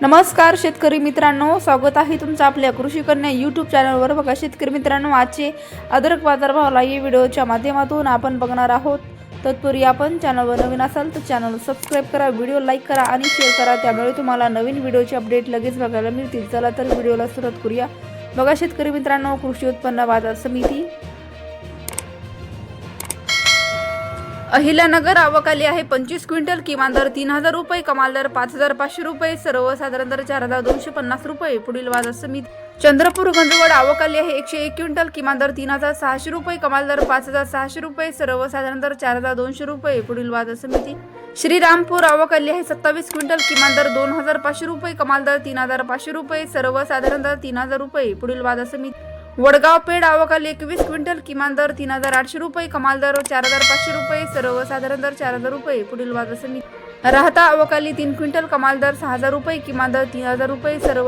नमस्कार शेतकरी मित्रांनो, स्वागत आहे तुमचं आपल्या कृषी कन्या यूट्यूब चॅनलवर। बघा शेतकरी मित्रांनो, आजचे अद्रक बाजारभाव या व्हिडिओच्या माध्यमातून आपण बघणार आहोत। तत्पूर्वी आपण चॅनलवर नवीन असाल तर चॅनल सबस्क्राइब करा, व्हिडिओ लाईक करा आणि शेअर करा, त्यामुळे तुम्हाला नवीन व्हिडिओचे अपडेट लगेच बघायला मिळतील। चला तर व्हिडिओला सुरुवात करूया। बघा शेतकरी मित्रांनो, कृषी उत्पन्न बाजार समिती अहिल्यानगर आवक आली आहे 25 क्विंटल, किमान दर 3000 रुपये, कमाल दर 5500 रुपये, सर्वसाधारण दर 4250 रुपये। पुढील बाजार समिती चंद्रपूर गंजवड आवक आली आहे 101 क्विंटल, किमान दर 3600 रुपये, कमाल दर 5600 रुपये, सर्वसाधारण दर 4200 रुपये। पुढील बाजार समिती श्रीरामपूर आवक आली आहे 27 क्विंटल, किमान दर 2500 रुपये, कमाल दर 3500 रुपये, सर्वसाधारण दर 3000 रुपये। पुढील बाजार समिती वडगाव पेठ आवक आली 21 क्विंटल, किमान दर 3800 रुपये, कमाल दर 4500 रुपये, सर्वसाधारण दर 4000 रुपये। पुढील बाजार समिती राहता आवक आली 3 क्विंटल, कमाल दर 6000 रुपये, किमान दर 3000 रुपये, सर्व